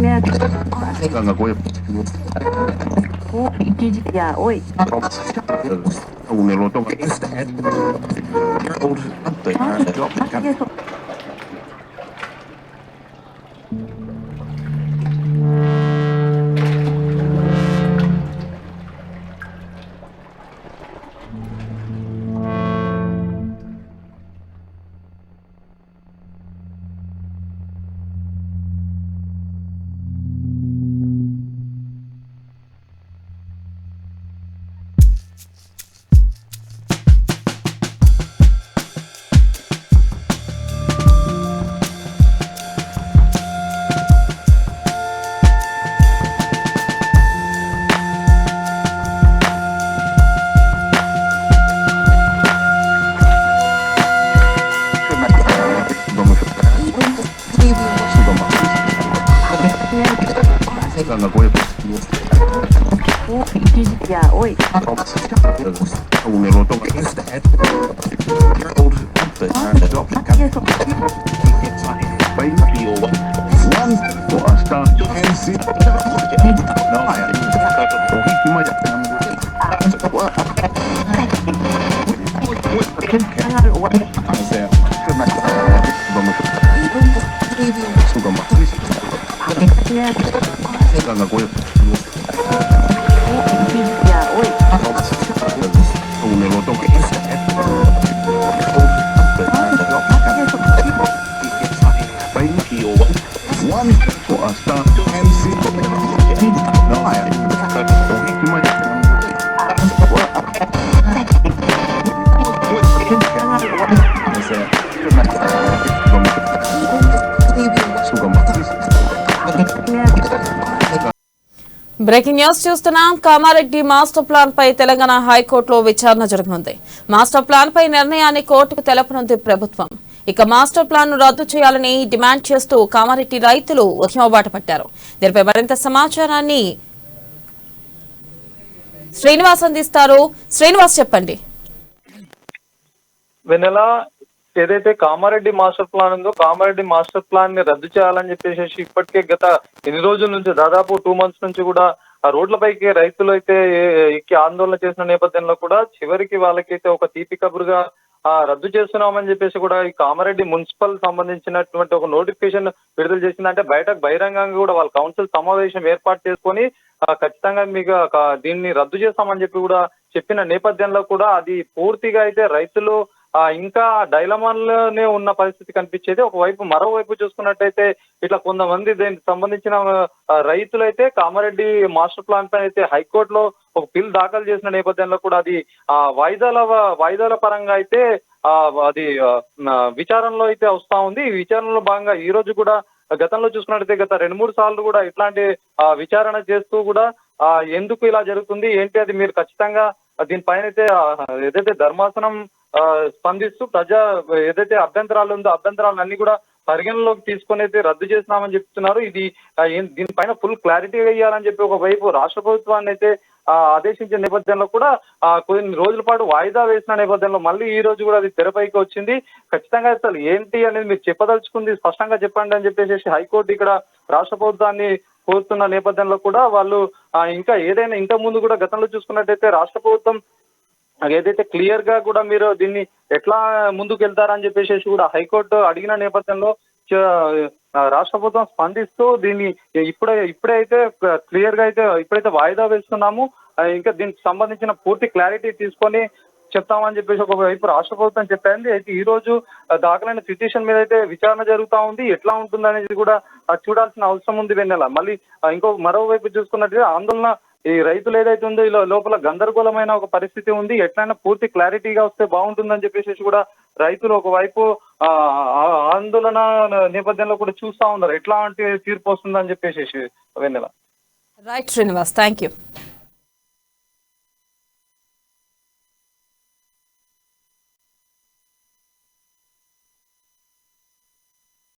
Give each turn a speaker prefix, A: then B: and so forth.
A: Ganga Goya.
B: Ya, hoy.
A: Un eloto.
B: Eso.
A: Ganga Goya.
B: Ya, hoy.
A: Un eloto.
B: Eso.
A: One for a start. Ganga Goya.
B: Ya, hoy.
A: Un eloto. One for a start.
C: Breaking news చూస్తున్నాం. Kamareddy master plan పై తెలంగాణ హైకోర్టులో విచారణ జరగనుంది. Master plan పై నిర్ణయాన్ని కోర్టుకు తెలపనుంది ప్రభుత్వం. ఇక master plan ను రద్దు చేయాలని డిమాండ్ చేస్తూ కామారెడ్డి రైతులు ఉద్యమబాట పట్టారు. దీనిపై మరింత సమాచారాన్ని శ్రీనివాస్ అందిస్తారు. శ్రీనివాస్ చెప్పండి.
D: వెన్నెల, ఏదైతే కామారెడ్డి మాస్టర్ ప్లాన్ ఉందో కామారెడ్డి మాస్టర్ ప్లాన్ ని రద్దు చేయాలని చెప్పేసి ఇప్పటికే గత ఎన్ని రోజుల నుంచి దాదాపు 2 months నుంచి కూడా ఆ రోడ్లపైకి రైతులు అయితే ఎక్కి ఆందోళన చేసిన నేపథ్యంలో కూడా చివరికి వాళ్ళకైతే ఒక తీపి కబురుగా రద్దు చేస్తున్నామని చెప్పేసి కూడా ఈ కామారెడ్డి మున్సిపల్ సంబంధించినటువంటి ఒక నోటిఫికేషన్ విడుదల చేసింది. అంటే బహిరంగంగా కూడా వాళ్ళ కౌన్సిల్ సమావేశం ఏర్పాటు చేసుకొని ఖచ్చితంగా మీకు దీన్ని రద్దు చేస్తామని చెప్పి కూడా చెప్పిన నేపథ్యంలో కూడా అది పూర్తిగా అయితే రైతులు ఇంకా డైలమాలోనే ఉన్న పరిస్థితి కనిపించేది. ఒకవైపు మరోవైపు చూసుకున్నట్టయితే ఇట్లా కొంతమంది దీనికి సంబంధించిన రైతులైతే కామారెడ్డి మాస్టర్ ప్లాన్ పైన అయితే హైకోర్టులో ఒక బిల్ దాఖలు చేసిన నేపథ్యంలో కూడా అది వాయిదాల పరంగా అయితే అది విచారణలో అయితే వస్తా ఉంది. ఈ విచారణలో భాగంగా ఈ రోజు కూడా గతంలో చూసుకున్నట్టయితే గత 2-3 సార్లు కూడా ఇట్లాంటి విచారణ చేస్తూ కూడా ఎందుకు ఇలా జరుగుతుంది ఏంటి అది మీరు ఖచ్చితంగా దీనిపైన అయితే ఏదైతే ధర్మాసనం స్పందిస్తూ ఏదైతే అభ్యంతరాలు ఉందో అభ్యంతరాలన్నీ కూడా పరిగణలోకి తీసుకొని అయితే రద్దు చేస్తున్నామని చెప్తున్నారు. ఇది దీనిపైన ఫుల్ క్లారిటీ ఇవ్వాలని చెప్పి ఒకవైపు రాష్ట్ర ప్రభుత్వాన్ని అయితే ఆదేశించిన నేపథ్యంలో కూడా కొన్ని రోజుల పాటు వాయిదా వేసిన నేపథ్యంలో మళ్ళీ ఈ రోజు కూడా అది తెరపైకి వచ్చింది. ఖచ్చితంగా అసలు ఏంటి అనేది మీరు చెప్పదలుచుకుంది స్పష్టంగా చెప్పండి అని చెప్పేసి హైకోర్టు ఇక్కడ రాష్ట్ర ప్రభుత్వాన్ని కోరుతున్న నేపథ్యంలో కూడా వాళ్ళు ఇంకా ఏదైనా ఇంత ముందు కూడా గతంలో చూసుకున్నట్టయితే రాష్ట్ర ప్రభుత్వం ఏదైతే క్లియర్ గా కూడా మీరు దీన్ని ఎట్లా ముందుకు వెళ్తారని చెప్పేసి కూడా హైకోర్టు అడిగిన నేపథ్యంలో రాష్ట్ర ప్రభుత్వం స్పందిస్తూ దీన్ని ఇప్పుడైతే క్లియర్ గా అయితే ఇప్పుడైతే వాయిదా వేస్తున్నాము, ఇంకా దీనికి సంబంధించిన పూర్తి క్లారిటీ తీసుకొని చెప్తామని చెప్పేసి ఒకవైపు రాష్ట్ర ప్రభుత్వం చెప్పింది. అయితే ఈ రోజు దాఖలైన పిటిషన్ మీద అయితే విచారణ జరుగుతూ ఉంది. ఎట్లా ఉంటుంది అనేది కూడా చూడాల్సిన అవసరం ఉంది వెన్నెల. మళ్ళీ మరోవైపు చూసుకున్నట్టు ఆందోళన ఈ రైతులు ఏదైతే ఉందో ఇలా లోపల గందరగోళమైన ఒక పరిస్థితి ఉంది. ఎట్లయినా పూర్తి క్లారిటీగా వస్తే బాగుంటుందని చెప్పేసి కూడా రైతులు ఒకవైపు ఆందోళన నేపథ్యంలో కూడా చూస్తా ఉన్నారు ఎట్లాంటి తీర్పు వస్తుందని చెప్పేసి Vennela.
C: Right Srinivas, thank you.